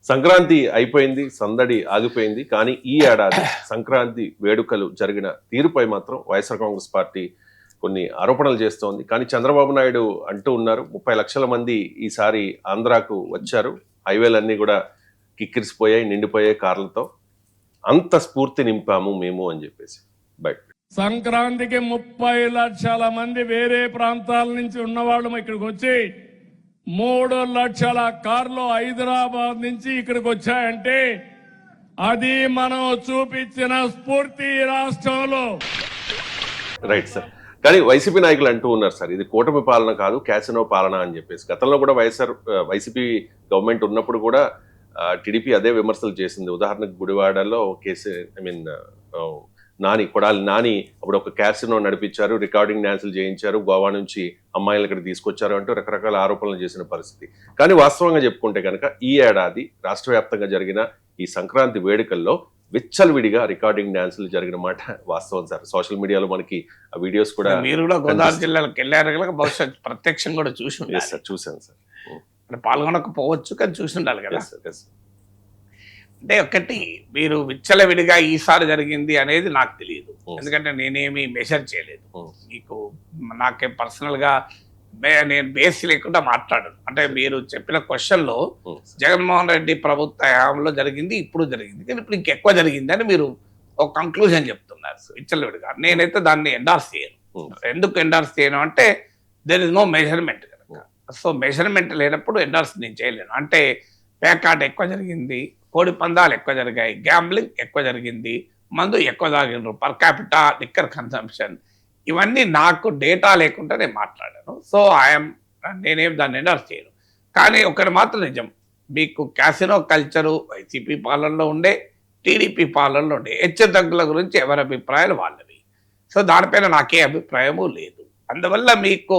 సంక్రాంతి అయిపోయింది, సందడి ఆగిపోయింది. కానీ ఈ ఏడాది సంక్రాంతి వేడుకలు జరిగిన తీరుపై మాత్రం వైఎస్ఆర్ కాంగ్రెస్ పార్టీ కొన్ని ఆరోపణలు చేస్తోంది. కానీ చంద్రబాబు నాయుడు అంటూ ఉన్నారు, 30 లక్షల మంది ఈసారి ఆంధ్రాకు వచ్చారు, హైవేలన్నీ కూడా కిక్కిరిసిపోయాయి, నిండిపోయాయి కార్లతో, అంత స్ఫూర్తి నింపాము మేము అని చెప్పేసి. బట్ సంక్రాంతికి 30 లక్షల మంది వేరే ప్రాంతాల నుంచి ఉన్నవాళ్ళు ఇక్కడికి వచ్చి 3 లక్షల కార్లు హైదరాబాద్ నుంచి ఇక్కడికి వచ్చాయంటే అది మనం చూపించిన స్ఫూర్తి రాష్ట్రంలో. Right sir. కానీ వైసీపీ నాయకులు అంటూ ఉన్నారు సార్, ఇది కూటమి పాలన కాదు, క్యాసినో పాలన అని చెప్పేసి. గతంలో కూడా వైసీపీ గవర్నమెంట్ ఉన్నప్పుడు కూడా టీడీపీ అదే విమర్శలు చేసింది. ఉదాహరణకు గుడివాడలో కేసు, కొడాలి నాని అప్పుడు ఒక క్యాసినో నడిపించారు, రికార్డింగ్ డ్యాన్సులు చేయించారు, గోవా నుంచి అమ్మాయిలు ఇక్కడ తీసుకొచ్చారు అంటూ రకరకాల ఆరోపణలు చేసిన పరిస్థితి. కానీ వాస్తవంగా చెప్పుకుంటే కనుక ఈ ఏడాది రాష్ట్ర వ్యాప్తంగా జరిగిన ఈ సంక్రాంతి వేడుకల్లో విచ్చలవిడిగా రికార్డింగ్ డాన్సులు జరిగిన మాట వాస్తవం సార్. సోషల్ మీడియాలో మనకి ఆ వీడియోస్ కూడా, మీరు కూడా గోదావరి జిల్లాలకు వెళ్ళారు, బహుశా ప్రత్యక్షం కూడా చూసి సార్. చూశాను సార్. పాల్గొనకపోవచ్చు కానీ చూసి ఉండాలి కదా. అంటే ఒకటి, మీరు విచ్చలవిడిగా ఈసారి జరిగింది అనేది నాకు తెలియదు, ఎందుకంటే నేనేమి మెజర్ చేయలేదు. మీకు నాకే పర్సనల్గా నేను బేస్ లేకుండా మాట్లాడను. అంటే మీరు చెప్పిన క్వశ్చన్లో జగన్మోహన్ రెడ్డి ప్రభుత్వ హయాంలో జరిగింది, ఇప్పుడు జరిగింది, కానీ ఇప్పుడు ఇంకెక్కువ జరిగింది అని మీరు ఒక కంక్లూజన్ చెప్తున్నారు విచ్చలవిడిగా. నేనైతే దాన్ని ఎండార్స్ చేయను. ఎందుకు ఎండార్స్ చేయను అంటే దెర్ ఇస్ నో మెజర్మెంట్ కనుక. సో మెజర్మెంట్ లేనప్పుడు ఎండార్స్ నేను చేయలేను. అంటే పేకాట ఎక్కువ జరిగింది, కోడి పందాలు ఎక్కువ జరిగాయి, గ్యాంబ్లింగ్ ఎక్కువ జరిగింది, మందు ఎక్కువ తాగినరు, పర్ క్యాపిటా లిక్కర్ కన్సంప్షన్, ఇవన్నీ నాకు డేటా లేకుండా నేను మాట్లాడాను. సో నేనేం దాన్ని ఎండార్స్ చేయను. కానీ ఒకటి మాత్రం నిజం, మీకు క్యాసినో కల్చరు వైసీపీ పాలనలో ఉండే, టీడీపీ పాలనలో ఉండే, హెచ్చుతగ్గుల గురించి ఎవరి అభిప్రాయాలు వాళ్ళవి. సో దానిపైన నాకే అభిప్రాయము లేదు. అందువల్ల మీకు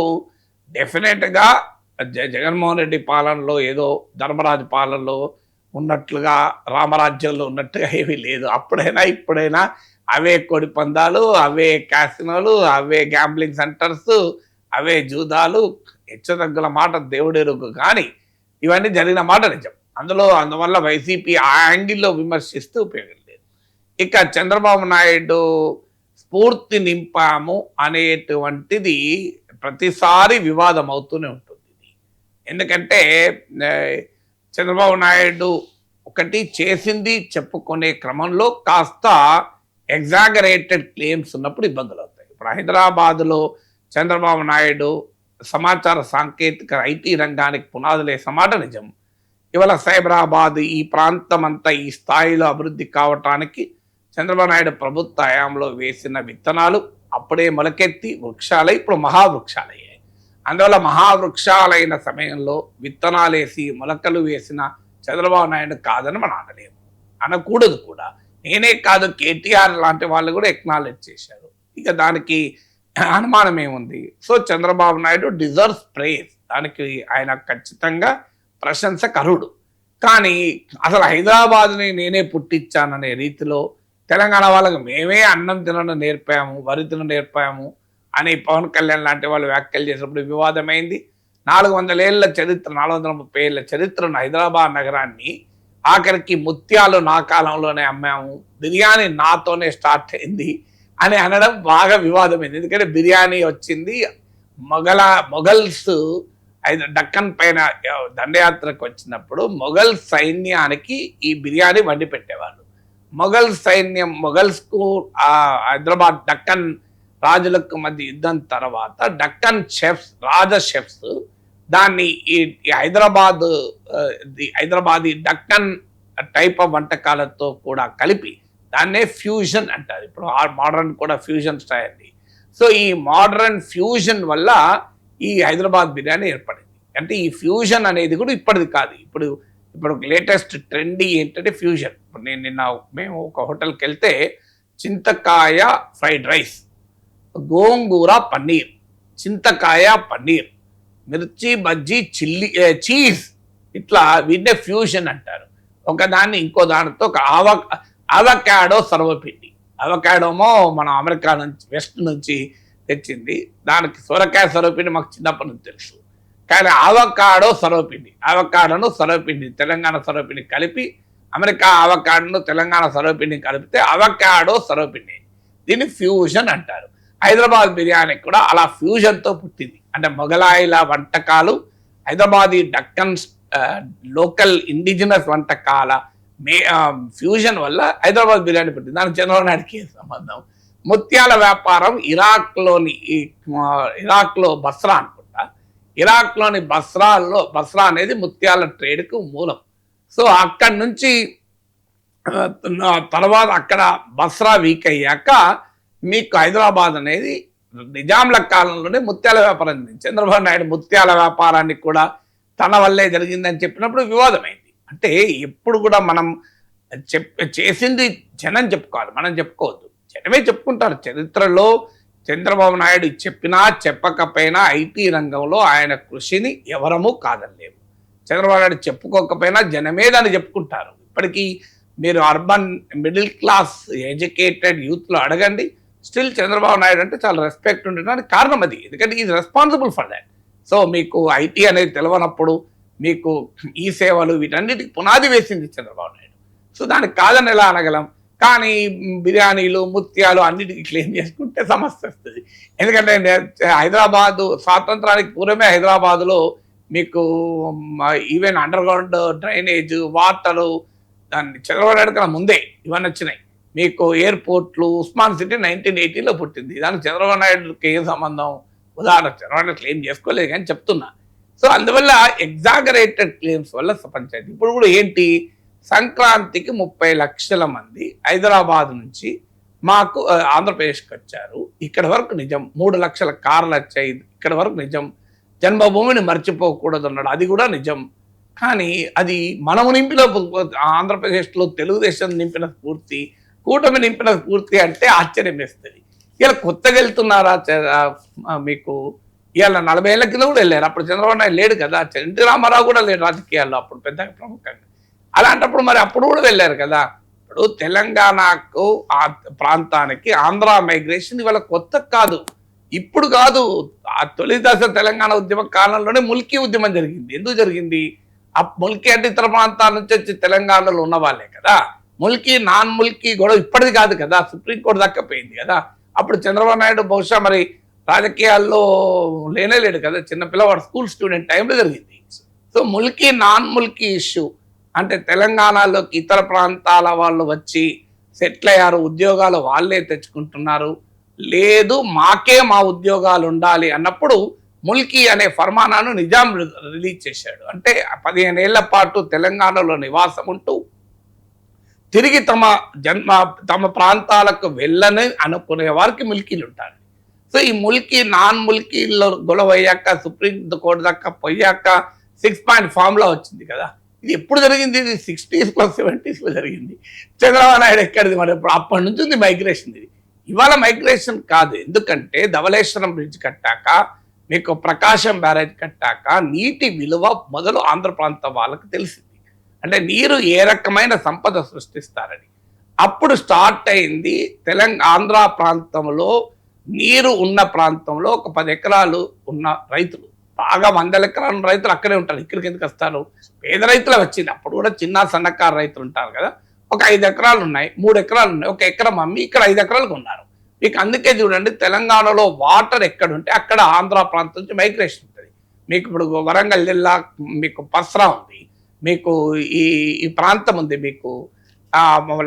డెఫినెట్గా జగన్మోహన్ రెడ్డి పాలనలో ఏదో ధర్మరాజు పాలనలో ఉన్నట్లుగా, రామరాజ్యంలో ఉన్నట్టుగా ఏమీ లేదు. అప్పుడైనా ఇప్పుడైనా అవే కోడి పందాలు, అవే క్యాసినోలు, అవే గ్యాంబ్లింగ్ సెంటర్స్, అవే జూదాలు, హెచ్చుతగ్గుల మాట దేవుడెరుగు. కానీ ఇవన్నీ జరిగిన మాట నిజం. అందువల్ల వైసీపీ ఆ యాంగిల్లో విమర్శిస్తూ ఉపయోగం లేదు. ఇక చంద్రబాబు నాయుడు స్ఫూర్తి నింపాము అనేటువంటిది ప్రతిసారి వివాదం అవుతూనే ఉంటుంది. ఎందుకంటే చంద్రబాబు నాయుడు ఒకటి చేసింది చెప్పుకునే క్రమంలో కాస్త ఎగ్జాగరేటెడ్ క్లెయిమ్స్ ఉన్నప్పుడు ఇబ్బందులు అవుతాయి. ఇప్పుడు హైదరాబాదులో చంద్రబాబు నాయుడు సమాచార సాంకేతిక ఐటీ రంగానికి పునాదులు వేసే మాట నిజం. ఇవాళ సైబరాబాద్ ఈ ప్రాంతం అంతా ఈ స్థాయిలో అభివృద్ధి కావటానికి చంద్రబాబు నాయుడు ప్రభుత్వ హయాంలో వేసిన విత్తనాలు అప్పుడే మొలకెత్తి వృక్షాలై ఇప్పుడు మహావృక్షాలయ్యాయి. అందువల్ల మహావృక్షాలైన సమయంలో విత్తనాలేసి మొలకలు వేసిన చంద్రబాబు నాయుడు కాదని మనం అనలేము, అనకూడదు కూడా. నేనే కాదు, కేటీఆర్ లాంటి వాళ్ళు కూడా ఎక్నాలెడ్జ్ చేశారు. ఇక దానికి అనుమానం ఏముంది? So Chandrababu Naidu deserves prize, దానికి ఆయన ఖచ్చితంగా ప్రశంసకు అర్హుడు. కానీ అసలు హైదరాబాద్ని నేనే పుట్టించాననే రీతిలో తెలంగాణ వాళ్ళకి మేమే అన్నం తినడం నేర్పాము, వరి తినడం నేర్పాము అని పవన్ కళ్యాణ్ లాంటి వాళ్ళు వ్యాఖ్యలు చేసినప్పుడు వివాదమైంది. 400 ఏళ్ల చరిత్ర, 430 ఏళ్ల చరిత్రను హైదరాబాద్ నగరాన్ని ఆఖరికి ముత్యాలు నా కాలంలోనే అమ్మాము, బిర్యానీ నాతోనే స్టార్ట్ అయింది అని అనడం బాగా వివాదమైంది. ఎందుకంటే బిర్యానీ వచ్చింది మొఘల్స్ డక్కన్ పైన దండయాత్రకు వచ్చినప్పుడు మొఘల్ సైన్యానికి ఈ బిర్యానీ వండి పెట్టేవాళ్ళు. మొఘల్ సైన్యం, మొఘల్స్కు హైదరాబాద్ డక్కన్ రాజులకు మధ్య యుద్ధం తర్వాత డక్కన్ షెఫ్స్, రాజ షెఫ్స్ దాన్ని ఈ హైదరాబాదీ డక్కన్ టైప్ ఆఫ్ వంటకాలతో కూడా కలిపి దాన్నే ఫ్యూజన్ అంటారు. ఇప్పుడు మోడర్న్ కూడా ఫ్యూజన్ స్టైల్. సో ఈ మోడర్న్ ఫ్యూజన్ వల్ల ఈ హైదరాబాద్ బిర్యానీ ఏర్పడింది. అంటే ఈ ఫ్యూజన్ అనేది కూడా ఇప్పటిది కాదు, ఇప్పుడు లేటెస్ట్ ట్రెండీ ఏంటంటే ఫ్యూజన్. ఇప్పుడు మేము ఒక హోటల్కి వెళ్తే చింతకాయ ఫ్రైడ్ రైస్, గోంగూర పన్నీర్, చింతకాయ పన్నీర్, మిర్చి బజ్జీ, చిల్లీ చీజ్, ఇట్లా వీటినే ఫ్యూజన్ అంటారు. ఒకదాన్ని ఇంకో దానితో ఒక అవకాడో సర్వపిండి. అవకాడోమో మనం అమెరికా నుంచి, వెస్ట్ నుంచి తెచ్చింది. దానికి సొరకాయ సర్వపిండి మాకు చిన్నప్పటి నుంచి తెలుసు. కానీ అవకాడో సర్వపిండి తెలంగాణ సర్వపిండి కలిపి అమెరికా అవకాడోను తెలంగాణ సర్వపిండిని కలిపితే అవకాడో సర్వపిండి. దీన్ని ఫ్యూజన్ అంటారు. హైదరాబాద్ బిర్యానీ కూడా అలా ఫ్యూజన్తో పుట్టింది. అంటే మొఘలాయిల వంటకాలు, హైదరాబాదీ డక్కన్ లోకల్ ఇండిజినస్ వంటకాల ఫ్యూజన్ వల్ల హైదరాబాద్ బిర్యానీ పుట్టింది. దానికి చంద్రబాబు నాయుడుకి సంబంధం. ముత్యాల వ్యాపారం ఇరాక్లో బస్రా అనుకుంటా. ఇరాక్లోని బస్రా అనేది ముత్యాల ట్రేడ్కు మూలం. సో అక్కడి నుంచి తర్వాత అక్కడ బస్రా వీక్ అయ్యాక మీకు హైదరాబాద్ అనేది నిజాంల కాలంలోనే ముత్యాల వ్యాపారం. చంద్రబాబు నాయుడు ముత్యాల వ్యాపారాన్ని కూడా తన వల్లే జరిగిందని చెప్పినప్పుడు వివాదమైంది. అంటే ఎప్పుడు కూడా మనం చేసింది జనం చెప్పుకోవాలి, మనం చెప్పుకోవద్దు. జనమే చెప్పుకుంటారు. చరిత్రలో చంద్రబాబు నాయుడు చెప్పినా చెప్పకపోయినా ఐటీ రంగంలో ఆయన కృషిని ఎవరము కాదనలేము. చంద్రబాబు నాయుడు చెప్పుకోకపోయినా జనమే దాన్ని చెప్పుకుంటారు. ఇప్పటికీ మీరు అర్బన్ మిడిల్ క్లాస్ ఎడ్యుకేటెడ్ యూత్లో అడగండి, స్టిల్ చంద్రబాబు నాయుడు అంటే చాలా రెస్పెక్ట్ ఉండడానికి కారణం అది. ఎందుకంటే is responsible for that. So మీకు ఐటీ అనేది తెలియనప్పుడు మీకు ఈ సేవలు వీటన్నిటికి పునాది వేసింది చంద్రబాబు నాయుడు. సో దానికి కాదని ఎలా అనగలం? కానీ బిర్యానీలు ముత్యాలు అన్నిటికీ క్లెయిమ్ చేసుకుంటే సమస్య వస్తుంది. ఎందుకంటే హైదరాబాదు స్వాతంత్రానికి పూర్వమే హైదరాబాదులో మీకు even under ground drainage, water, దాన్ని చంద్రబాబు నాయుడు కన్నా ముందే ఇవన్నీ వచ్చినాయి. మీకు ఎయిర్పోర్ట్లు, ఉస్మాన్ సిటీ 1980లో పుట్టింది. దానికి చంద్రబాబు నాయుడుకి ఏం సంబంధం? ఉదాహరణ చంద్రబాబు నాయుడు క్లెయిమ్ చేసుకోలేదు కానీ చెప్తున్నా. సో అందువల్ల ఎగ్జాగరేటెడ్ క్లెయిమ్స్ వల్ల పంచాయతీ. ఇప్పుడు కూడా ఏంటి, సంక్రాంతికి 30 లక్షల మంది హైదరాబాద్ నుంచి మాకు ఆంధ్రప్రదేశ్కి వచ్చారు. ఇక్కడ వరకు నిజం. 3 లక్షల కార్లు వచ్చాయి. ఇక్కడ వరకు నిజం. జన్మభూమిని మర్చిపోకూడదు అన్నాడు, అది కూడా నిజం. కానీ అది మనము నింపిన ఆంధ్రప్రదేశ్లో తెలుగుదేశం నింపిన స్ఫూర్తి, కూటమి నింపిన స్ఫూర్తి అంటే ఆశ్చర్యం వేస్తుంది. ఇలా కొత్తగా వెళ్తున్నారా? మీకు ఇవాళ 40 ఏళ్ళ కింద కూడా వెళ్ళారు. అప్పుడు చంద్రబాబు నాయుడు లేడు కదా, ఎన్టీ రామారావు కూడా లేడు రాజకీయాల్లో అప్పుడు పెద్దగా ప్రముఖంగా. అలాంటప్పుడు మరి అప్పుడు కూడా వెళ్ళారు కదా. ఇప్పుడు తెలంగాణకు ఆ ప్రాంతానికి ఆంధ్ర మైగ్రేషన్ ఇవాళ కొత్త కాదు, ఇప్పుడు కాదు. ఆ తొలి దశ తెలంగాణ ఉద్యమ కాలంలోనే ముల్కీ ఉద్యమం జరిగింది. ఎందుకు జరిగింది? ఆ ముల్కీ అంటే ఇతర ప్రాంతాల నుంచి వచ్చి తెలంగాణలో ఉన్న వాళ్ళే కదా. ముల్కీ నాన్ ముల్కీ గొడవ ఇప్పటిది కాదు కదా, సుప్రీంకోర్టు దక్కపోయింది కదా. అప్పుడు చంద్రబాబు నాయుడు బహుశా మరి రాజకీయాల్లో లేనేలేడు కదా, చిన్న పిల్లవాడు స్కూల్ స్టూడెంట్ టైంలో జరిగింది. So Mulki non Mulki issue అంటే తెలంగాణలోకి ఇతర ప్రాంతాల వాళ్ళు వచ్చి సెటిల్ అయ్యారు, ఉద్యోగాలు వాళ్ళే తెచ్చుకుంటున్నారు, లేదు మాకే మా ఉద్యోగాలు ఉండాలి అన్నప్పుడు ముల్కీ అనే ఫర్మానాను నిజాం రిలీజ్ చేశాడు. అంటే 15 ఏళ్ల పాటు తెలంగాణలో నివాసం ఉంటూ తిరిగి తమ ప్రాంతాలకు వెళ్ళని అనుకునే వారికి ముల్కీలు ఉంటారు. సో ఈ ముల్కీ నాన్ ముల్కీలో గొడవ అయ్యాక సుప్రీం కోర్టు దాకా పోయాక 6 పాయింట్ ఫార్ములా వచ్చింది కదా. ఇది ఎప్పుడు జరిగింది? ఇది 60s + 70s జరిగింది. చంద్రబాబు నాయుడు ఎక్కడిది మరి? అప్పటి నుంచి ఉంది మైగ్రేషన్. ఇది ఇవాళ మైగ్రేషన్ కాదు. ఎందుకంటే ధవళేశ్వరం బ్రిడ్జ్ కట్టాక, మీకు ప్రకాశం బ్యారేజ్ కట్టాక నీటి విలువ మొదలు ఆంధ్ర ప్రాంతం వాళ్ళకి తెలిసింది. అంటే నీరు ఏ రకమైన సంపద సృష్టిస్తారని అప్పుడు స్టార్ట్ అయింది. ఆంధ్ర ప్రాంతంలో నీరు ఉన్న ప్రాంతంలో ఒక 10 ఎకరాలు ఉన్న రైతులు, బాగా 100 ఎకరాల రైతులు అక్కడే ఉంటారు. ఇక్కడికి ఎందుకు వస్తారు? పేద రైతులు వచ్చింది. అప్పుడు కూడా చిన్న సన్నకారు రైతులు ఉంటారు కదా. ఒక 5 ఎకరాలు ఉన్నాయి, 3 ఎకరాలు ఉన్నాయి, 1 ఎకరం అమ్మి ఇక్కడ 5 ఎకరాలకు ఉన్నారు. మీకు అందుకే చూడండి, తెలంగాణలో వాటర్ ఎక్కడుంటే అక్కడ ఆంధ్ర ప్రాంతం నుంచి మైగ్రేషన్ ఉంటుంది. మీకు ఇప్పుడు వరంగల్ జిల్లా మీకు పస్రా ఉంది, మీకు ఈ ప్రాంతం ఉంది, మీకు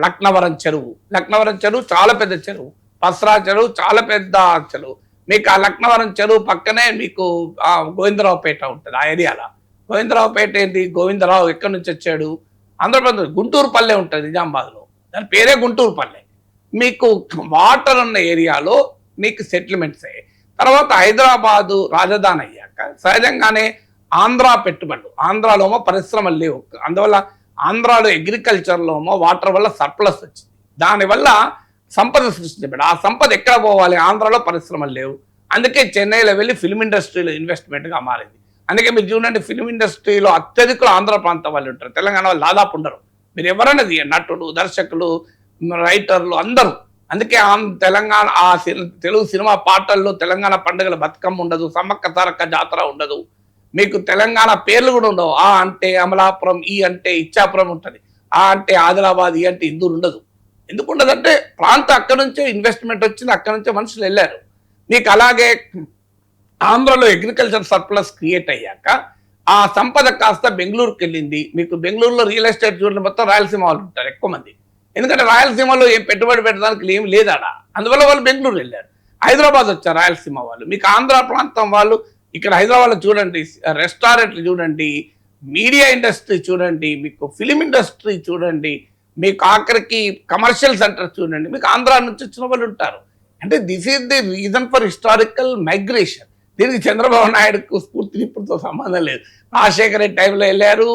లక్నవరం చెరువు చాలా పెద్ద చెరువు, పస్రా చెరువు చాలా పెద్ద చెరువు. మీకు ఆ లక్నవరం చెరువు పక్కనే మీకు గోవిందరావుపేట ఉంటుంది. ఆ ఏరియాలో గోవిందరావుపేట ఏంటి? గోవిందరావు ఎక్కడి నుంచి వచ్చాడు? ఆంధ్రప్రదేశ్ గుంటూరు పల్లె ఉంటుంది నిజామాబాద్లో, దాని పేరే గుంటూరు పల్లె. మీకు వాటర్ ఉన్న ఏరియాలో మీకు సెటిల్మెంట్స్ అయ్యాయి. తర్వాత హైదరాబాదు రాజధాని అయ్యాక సహజంగానే ఆంధ్ర పెట్టుబడులు, ఆంధ్రాలోమో పరిశ్రమలు లేవు, అందువల్ల ఆంధ్రాలో అగ్రికల్చర్లోమో వాటర్ వల్ల సర్ప్లస్ వచ్చింది. దానివల్ల సంపద సృష్టించబడి ఆ సంపద ఎక్కడ పోవాలి? ఆంధ్రాలో పరిశ్రమలు లేవు. అందుకే చెన్నైలో వెళ్ళి ఫిల్మ్ ఇండస్ట్రీలో ఇన్వెస్ట్మెంట్గా మారింది. అందుకే మీరు చూడండి, ఫిల్మ్ ఇండస్ట్రీలో అత్యధికులు ఆంధ్ర ప్రాంతం వాళ్ళు ఉంటారు, తెలంగాణ వాళ్ళు దాదాపు ఉండరు. మీరు ఎవరైనా నటులు, దర్శకులు, రైటర్లు అందరూ. అందుకే తెలంగాణ తెలుగు సినిమా పాటల్లో తెలంగాణ పండుగల బతుకమ్మ ఉండదు, సమ్మక్క సారక్క జాతర ఉండదు. మీకు తెలంగాణ పేర్లు కూడా ఉండవు. ఆ అంటే అమలాపురం, ఈ అంటే ఇచ్చాపురం ఉంటుంది, ఆ అంటే ఆదిలాబాద్, ఈ అంటే ఇందూరు ఉండదు. ఎందుకు ఉండదంటే ప్రాంతం అక్కడి నుంచే ఇన్వెస్ట్మెంట్ వచ్చింది, అక్కడి నుంచే మనుషులు వెళ్ళారు. మీకు అలాగే ఆంధ్రలో అగ్రికల్చర్ సర్ప్లస్ క్రియేట్ అయ్యాక ఆ సంపద కాస్త బెంగళూరుకి వెళ్ళింది. మీకు బెంగళూరులో రియల్ ఎస్టేట్ చూడండి, మొత్తం రాయలసీమ వాళ్ళు ఉంటారు ఎక్కువ మంది. ఎందుకంటే రాయలసీమలో ఏం పెట్టుబడి పెట్టడానికి ఏం లేదాడ, అందువల్ల వాళ్ళు బెంగళూరు వెళ్ళారు. హైదరాబాద్ వచ్చారు రాయలసీమ వాళ్ళు. మీకు ఆంధ్ర ప్రాంతం వాళ్ళు ఇక్కడ హైదరాబాద్లో చూడండి, రెస్టారెంట్లు చూడండి, మీడియా ఇండస్ట్రీ చూడండి, మీకు ఫిలిం ఇండస్ట్రీ చూడండి, మీకు ఆఖరికి కమర్షియల్ సెంటర్ చూడండి, మీకు ఆంధ్ర నుంచి వచ్చిన వాళ్ళు ఉంటారు. అంటే this is the reason for historical migration. దీనికి చంద్రబాబు నాయుడుకు స్ఫూర్తినిప్పుడుతో సంబంధం లేదు. రాజశేఖర రెడ్డి టైంలో వెళ్ళారు,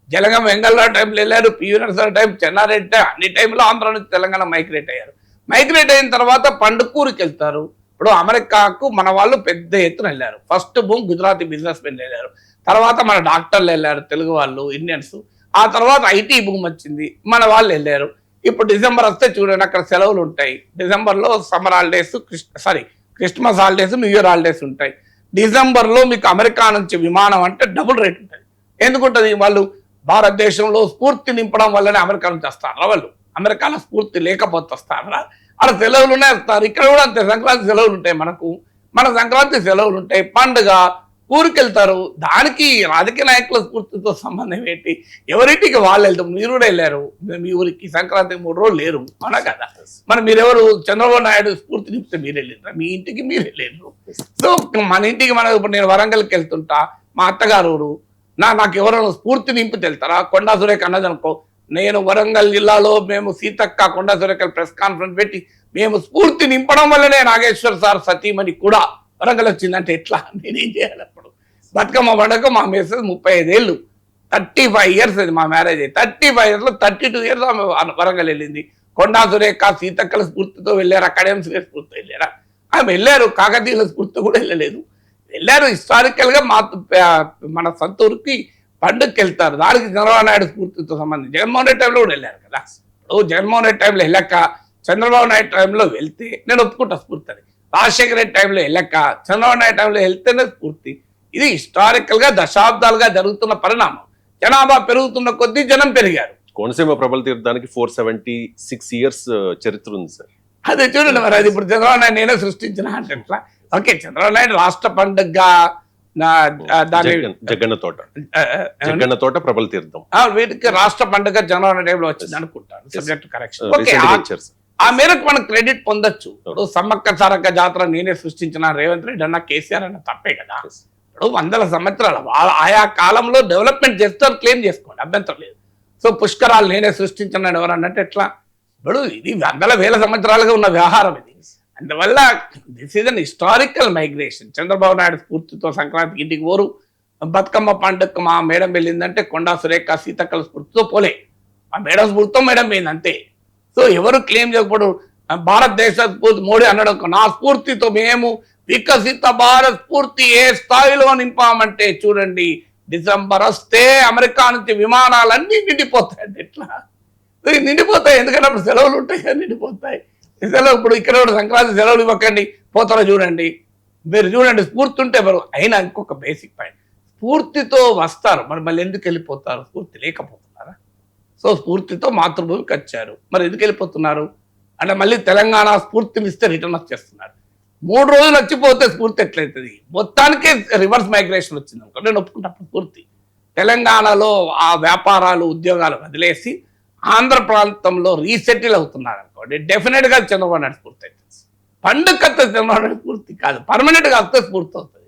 జలగం వెంగళరావు టైంలో వెళ్ళారు, పివి నరసింహారావు టైం, చెన్నారెడ్డి, అన్ని టైంలో ఆంధ్ర నుంచి తెలంగాణ మైగ్రేట్ అయ్యారు. మైగ్రేట్ అయిన తర్వాత పండుకూరుకి వెళ్తారు. ఇప్పుడు అమెరికాకు మన వాళ్ళు పెద్ద ఎత్తున వెళ్ళారు. ఫస్ట్ భూమి గుజరాతీ బిజినెస్ మెన్ వెళ్ళారు, తర్వాత మన డాక్టర్లు వెళ్ళారు, తెలుగు వాళ్ళు, ఇండియన్స్. ఆ తర్వాత ఐటీ భూమి వచ్చింది, మన వాళ్ళు వెళ్ళారు. ఇప్పుడు డిసెంబర్ వస్తే చూడండి, అక్కడ సెలవులు ఉంటాయి. డిసెంబర్లో summer holidays, Christmas holidays, new year holidays ఉంటాయి. డిసెంబర్లో మీకు అమెరికా నుంచి విమానం అంటే డబుల్ రేట్ ఉంటుంది. ఎందుకుంటుంది? వాళ్ళు భారతదేశంలో స్ఫూర్తి నింపడం వల్లనే అమెరికా నుంచి వస్తారా వాళ్ళు? అమెరికాలో స్ఫూర్తి లేకపోతే వస్తారా? అక్కడ సెలవులునే వస్తారు. ఇక్కడ కూడా అంతే, సంక్రాంతి సెలవులు ఉంటాయి మనకు, మన సంక్రాంతి సెలవులు ఉంటాయి, పండుగ, ఊరికి వెళ్తారు. దానికి రాజకీయ నాయకుల స్ఫూర్తితో సంబంధం ఏంటి? ఎవరింటికి వాళ్ళు వెళ్తాం. మీరు కూడా వెళ్ళారు మీ ఊరికి, సంక్రాంతికి 3 రోజులు లేరు మన కదా. మరి మీరెవరు? చంద్రబాబు నాయుడు స్ఫూర్తి నింపితే మీరు వెళ్ళిండ్రా? మీ ఇంటికి మీరు వెళ్ళారు. సో మన ఇంటికి ఇప్పుడు నేను వరంగల్కి వెళ్తుంటా, మా అత్తగారు ఊరు, నాకు ఎవరైనా స్ఫూర్తి నింపితే వెళ్తారా? కొండా సురేఖ అన్నది అనుకో, నేను వరంగల్ జిల్లాలో మేము సీతక్క కొండా సురేఖ ప్రెస్ కాన్ఫరెన్స్ పెట్టి మేము స్ఫూర్తి నింపడం వల్లనే నాగేశ్వర్ సార్ సతీమణి కూడా వరంగల్ వచ్చిందంటే ఎట్లా? నేనేం చేయాలి? అప్పుడు బతుకమ్మ పండుగ మా మెసేజ్ 35 ఏళ్ళు, 35 ఇయర్స్ అది మా మ్యారేజ్ అయ్యి. 35 ఇయర్స్లో 32 ఇయర్స్ ఆమె వరంగల్ వెళ్ళింది. కొండా సురేఖ సీతక్కల స్ఫూర్తితో వెళ్ళారు, అకాడమిక్ స్ఫూర్తితో వెళ్ళారా? ఆమె వెళ్ళారు, కాకతీయుల స్ఫూర్తితో కూడా వెళ్ళలేదు. వెళ్ళారు హిస్టారికల్గా మన సొంత ఊరికి పండుగకి వెళ్తారు. దానికి చంద్రబాబు నాయుడు స్ఫూర్తితో సంబంధించి జగన్మోహన్ రెడ్డి టైంలో కూడా వెళ్ళారు కదా. ఇప్పుడు జగన్మోహన్ రెడ్డి టైంలో వెళ్ళాక చంద్రబాబు నాయుడు టైంలో వెళ్తే నేను ఒప్పుకుంటా స్ఫూర్తి అని. రాజశేఖర రెడ్డి టైంలో వెళ్ళాక చంద్రబాబు నాయుడు టైంలో వెళ్తేనే స్ఫూర్తి. ఇది హిస్టారికల్గా దశాబ్దాలుగా జరుగుతున్న పరిణామం. జనాభా పెరుగుతున్న కొద్దీ జనం పెరిగారు. కోనసీమ ప్రబల తీర్థానికి 476 ఇయర్స్ చరిత్ర ఉంది సార్. అదే చూడండి, మరి అది ఇప్పుడు చంద్రబాబు నాయుడు నేనే సృష్టించిన అంటే ఎట్లా? ఓకే, చంద్రబాబు నాయుడు రాష్ట్ర పండుగగా జగన్న తోట ప్రబల తీర్థం వీటికి రాష్ట్ర పండుగ జనవరి టైంలో వచ్చింది అనుకుంటాను. Subject correction. ఆ మేరకు మనం క్రెడిట్ పొందొచ్చు. ఇప్పుడు సమ్మక్క సారక్క జాతర నేనే సృష్టించిన రేవంత్ రెడ్డి అన్న, కేసీఆర్ అన్న తప్పే కదా. ఇప్పుడు 100 సంవత్సరాలు ఆయా కాలంలో డెవలప్మెంట్ చేస్తారు, క్లెయిమ్ చేసుకోండి, అభ్యంతరం లేదు. సో పుష్కరాలు నేనే సృష్టించిన ఎవరన్నట్టు ఎట్లా? ఇప్పుడు ఇది 100,000 సంవత్సరాలుగా ఉన్న వ్యవహారం ఇది. అందువల్ల this is an historical migration. Chandrababu Naidu స్ఫూర్తితో సంక్రాంతికి ఇంటికి పోరు, బతుకమ్మ పండుగ మా మేడం వెళ్ళిందంటే కొండా సురేఖ సీతక్కల స్ఫూర్తితో పోలే, ఆ మేడం స్ఫూర్తితో మేడం పోయింది అంతే. సో ఎవరు క్లెయిమ్ చేయకపోవడం, భారతదేశ స్ఫూర్తి మోడీ అనడం, నా స్ఫూర్తితో మేము వికసిత భారత్ స్ఫూర్తి ఏ స్థాయిలో నింపామంటే చూడండి, డిసెంబర్ వస్తే అమెరికా నుంచి విమానాలన్నీ నిండిపోతాయి. ఎట్లా నిండిపోతాయి? ఎందుకంటే అప్పుడు సెలవులు ఉంటాయి కదా, నిండిపోతాయి సెలవు. ఇప్పుడు ఇక్కడ సంక్రాంతి సెలవులు ఇవ్వకండి, పోతారో చూడండి. మీరు చూడండి, స్ఫూర్తి ఉంటే మరి. అయినా ఇంకొక బేసిక్ పాయింట్, స్ఫూర్తితో వస్తారు, మరి మళ్ళీ ఎందుకు వెళ్ళిపోతారు? స్ఫూర్తి లేకపోతున్నారా? సో స్ఫూర్తితో మాతృభూమికి వచ్చారు, మరి ఎందుకు వెళ్ళిపోతున్నారు అంటే మళ్ళీ తెలంగాణ స్ఫూర్తినిస్తే రిటర్న్ వచ్చేస్తున్నారు. 3 రోజులు వచ్చిపోతే స్ఫూర్తి ఎట్లయితుంది? మొత్తానికే రివర్స్ మైగ్రేషన్ వచ్చింది అనుకో, నేను ఒప్పుకుంటా. స్ఫూర్తి తెలంగాణలో ఆ వ్యాపారాలు ఉద్యోగాలు వదిలేసి ఆంధ్ర ప్రాంతంలో రీసెటిల్ అవుతున్నారు అనుకోండి, డెఫినెట్గా చంద్రబాబు నాయుడు స్ఫూర్తి అవుతుంది. పండుగ చంద్రబాబు నాయుడు స్ఫూర్తి కాదు, పర్మనెంట్గా వస్తే స్ఫూర్తి అవుతుంది.